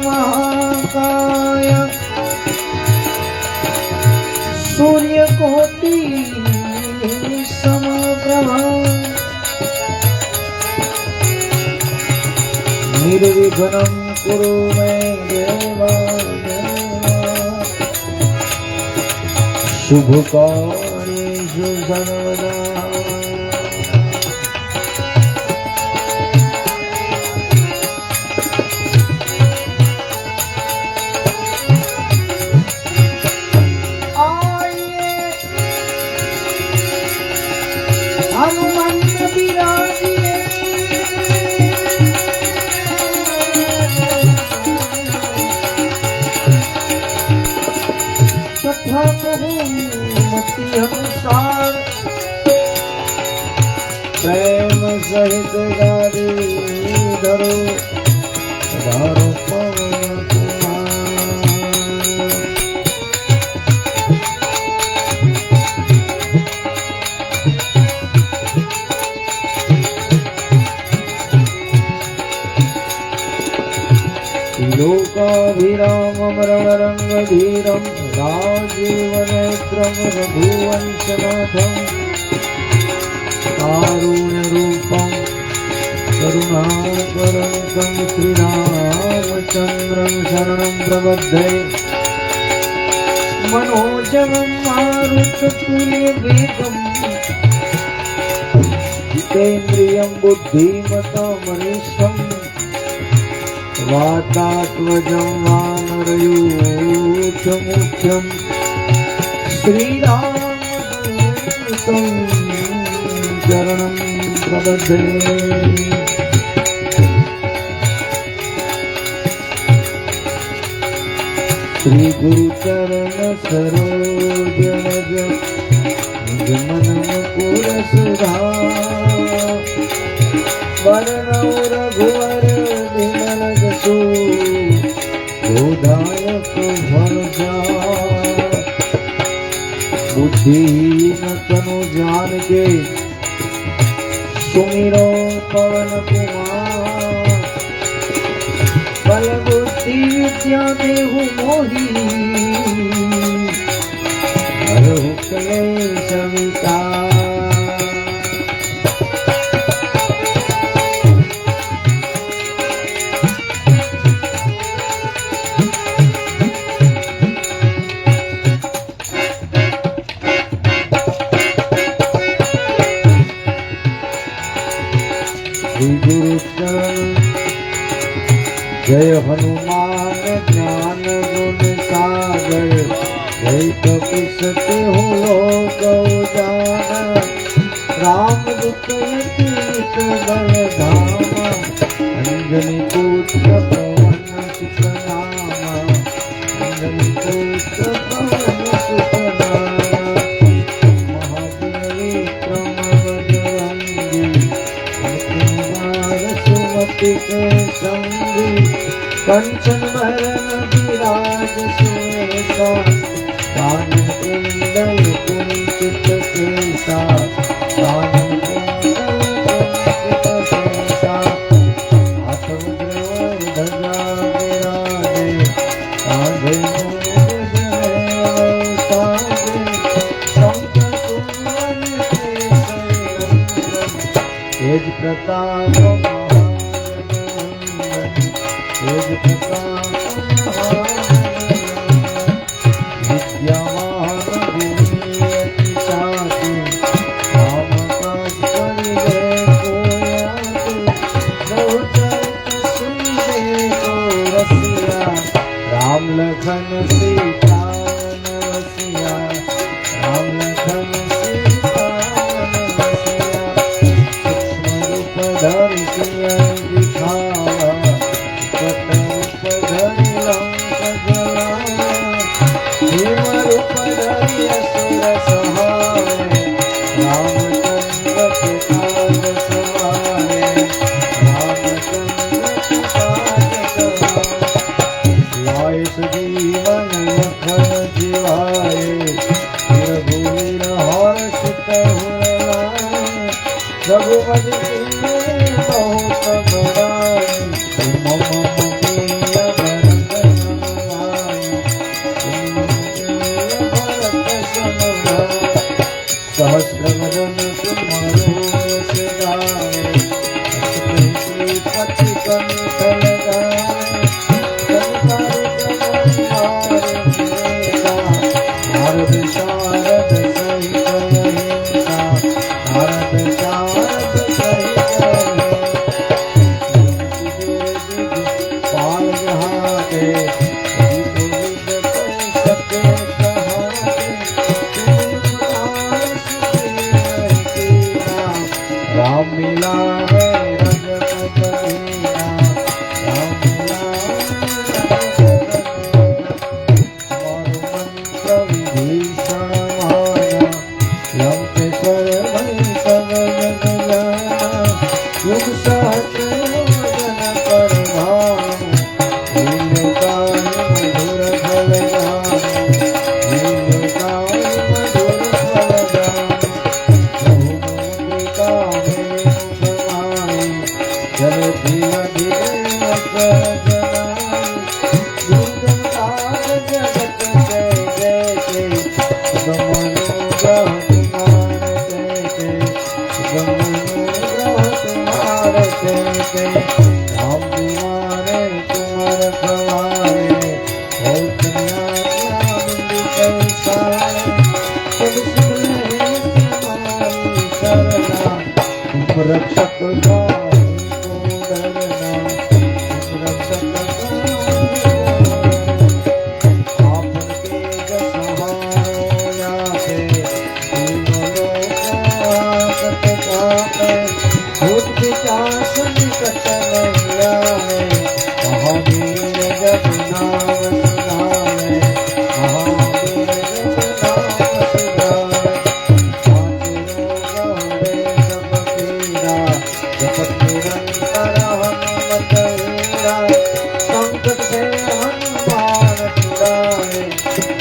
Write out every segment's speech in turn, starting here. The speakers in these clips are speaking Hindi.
महाकाय सूर्यकोटि समप्रभा निर्विघ्नं कुरु मे देव शुभकार्येषु सर्वदा। अनुसार प्रेम सहित गाड़ी धरो धारो पवन लोकाभिरामं रणरङ्गधीरं राजीवनेत्रं रघुवंशनाथं कारुण्यरूपं करुणाकरं श्रीरामचन्द्रं शरणं प्रपद्ये। मनोजवं मारुततुल्यवेगं जितेन्द्रियं बुद्धिमतामनीशम् वातात्मजं वानरयूथमुख्यं श्रीरामदूतं चरणं प्रपद्ये। श्रीगुरुचरण सरोज रज निज मन मुकुर सुधार वरणौ रघुवर विमल जसु गोदायक भरजा। बुद्धिहीन तनु जान के सुमिरो पवन कुमार बल बुद्धि विद्या देहु मोहि हरहु क्लेश विकार। जय हनुमान ज्ञान गुण सागर जय कपीसत हो लोक उजागर। राम दुख अतीत बल धामा अंजनी पुत्र पवन सुत नामा अंजनी पुत्र पवन सुत नामा। महावीर विक्रम बजरंगी सुमति के संगी कंचन बरन विराज सुवेशा कानन कुंडल कुंचित केसा कानन कुंडल कुंचित केसा हाथ मुद्र ध्वजा विराजे कांधे मूंज साजे शंख सुमन तेज प्रताप विद्यावान गुणी साधु राम काज करिबे कोयातु बहुचरित सुनिबे को रसिया राम लखन सीता वसिया राम लखन सीता वसिया। सूक्ष्म रूप धरि सिया दिखावा जीवन लखन जीवाए रघुवीर के गीत विद कह सके कहाते राम मिला है रजपत दीना राम मिला और मंत्र विभीषण माया लंकेश्वर भई सब जग जाना युग सहस्र योजन पर भानु लीलताहि मधुर फल जानु लीलताहि मधुर फल जानु बहुमुद्रिका में मुख माई जलधि अधिरे अस जनाई दुर्गम काज जगत जय जय के गमनुग्रह तुम्हार जय के गमनुग्रह तुम्हार जय के राम दुआरे तुम रखवारे हो कन्या बिंदु कैसारे सब सुन है तुम्हारी शरणा तुम रक्षक का तुमको डरना तुम रक्षक का आपन तेज सहारो जाते तीनों लोक आकट कापे भूत पिशाच निकट नहीं आवे महावीर जब नाम सुनावे महावीर जब नाम सुनावे सब पीरा जपत निरंतर हनुमत वीरा संकट से हनुमान छुड़ावे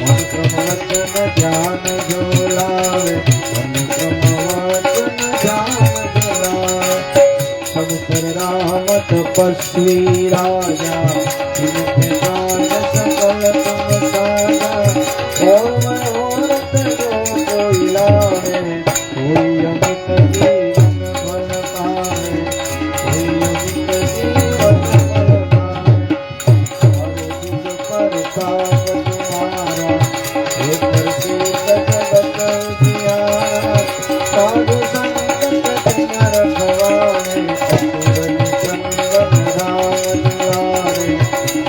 मन क्रम वचन ध्यान जो लावे मन क्रम वचन ध्यान जो लावे सब कर राम तपस्वी राजा जिनके काज सकल तुम साजा ओम ओरत जो कोई लावे कोई अमित जीवन फल पावे कोई अमित जीवन फल पावे हर जुग प्रताप तुम्हारा एक प्रसिद्ध जगत जियारा साधु संत तिन रखवारे असुर निकंदन राम दुलारे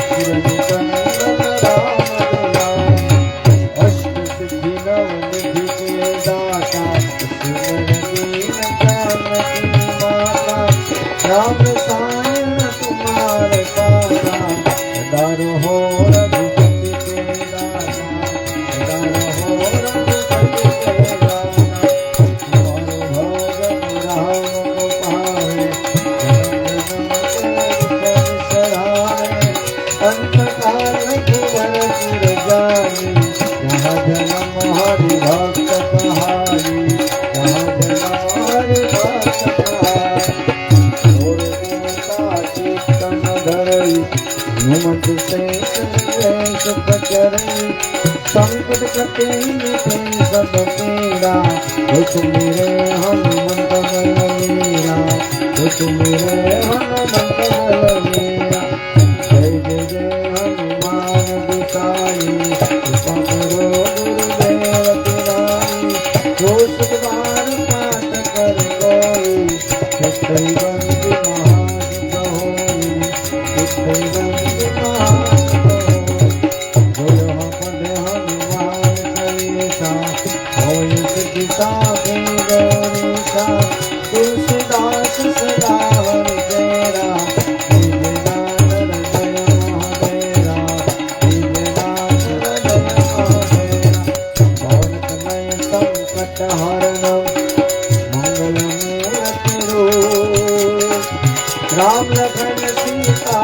सुर निकंदन राम दुलारे अष्ट सिद्धि नव निधि के दाता सुर दीन जानकी माता राम रसायन तुम्हार पासा सदा रहो रघुपति के दाता सदा रहो रघुपति के दाता तुम्हारो भजन राम को पावे जन्म जन्म के बिसरावे अंत काल कुंवर पुर जाई जहाँ जन्म हरि भक्त कहाई जहाँ जन्म हरि भक्त कहाई और देवता चित्तन धरई हनुमत से वेश पचरई संकट कटे मिटे सब पीड़ा हो मेरे हनुमंत बलवीरा हो मेरे हनुमंत बलवीरा जय जय जय हनुमान गुसाई कृपा करो गुरुदेव तिराई जो सुख बार पाठ कर गोई चित्तई बंद महाजित होई चित्तई बंद महाजित होई जो यहाँ पद हनुमान कलेसा होई सिद्धिसा भी गौरीसा तुलसीदास सदा हरि तेरा विजयनाथ हृदय महादेरा विजयनाथ हृदय महादेरा पवन तनय संकट हरणम मंगल मूर्ति रूप राम लखन सीता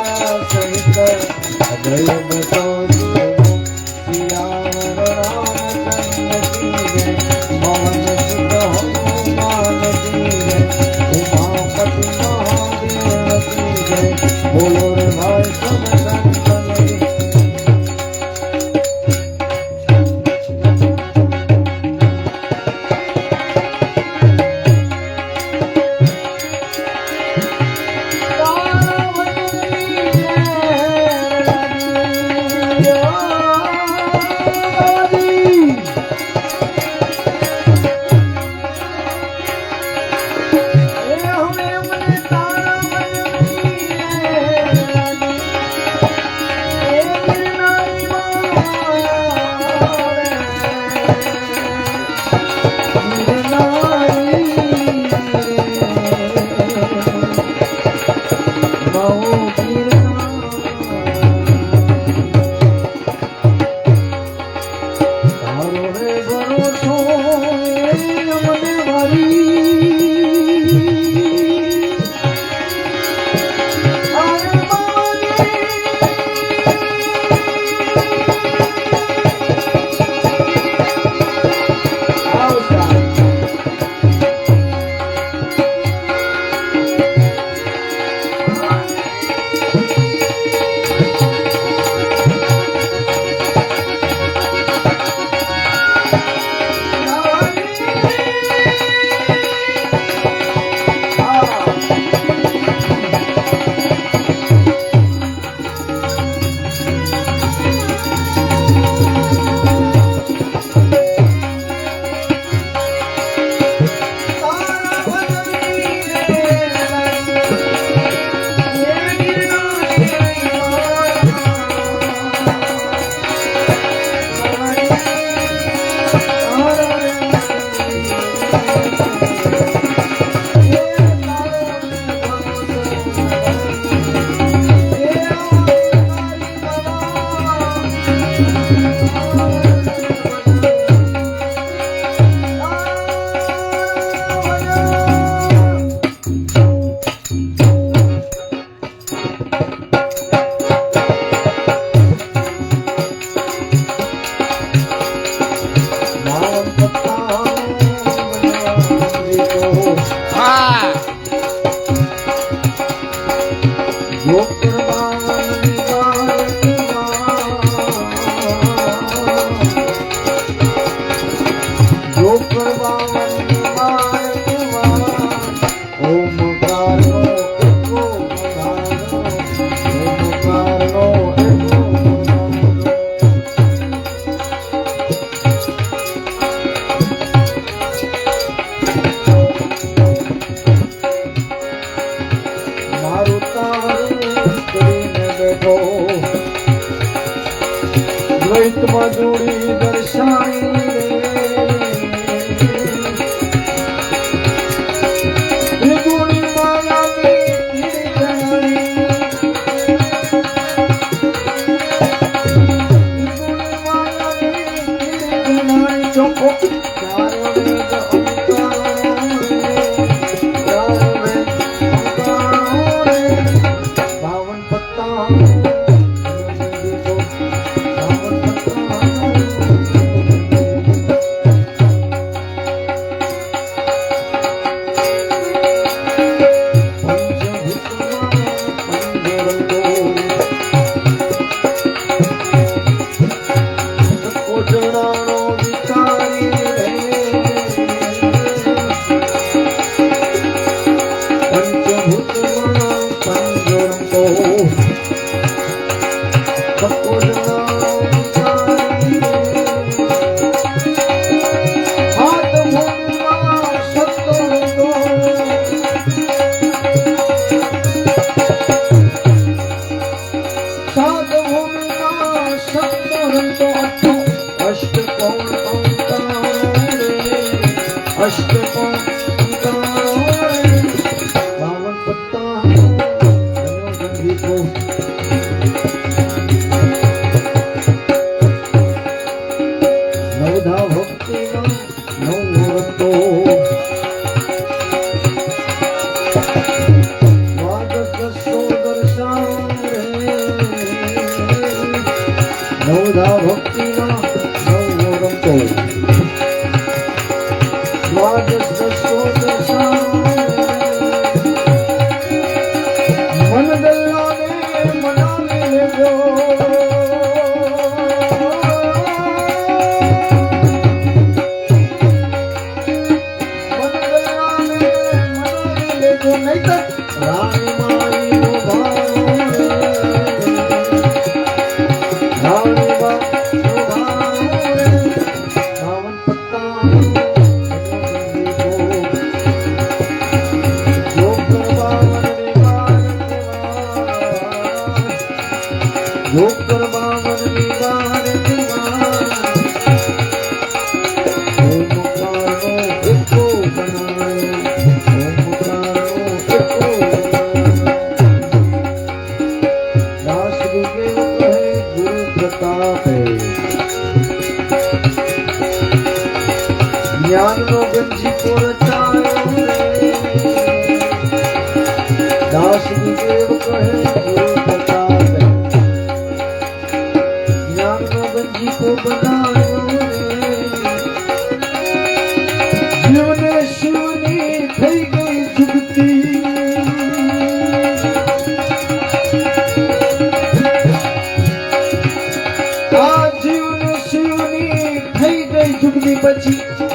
सहित अभय बसो सियावर रामचंद्र की जय पवन सुत हनुमान की जय उमापति महादेव की जय बोलो रे भाई सब संतन की જોડી દર્શાવી રે ગુણી માયા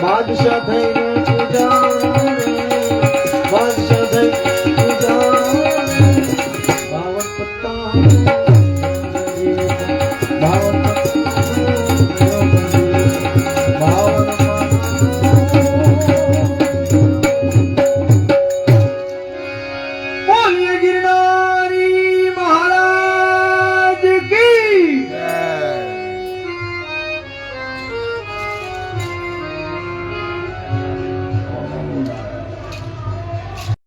બાદશાહ થઈને પૂજા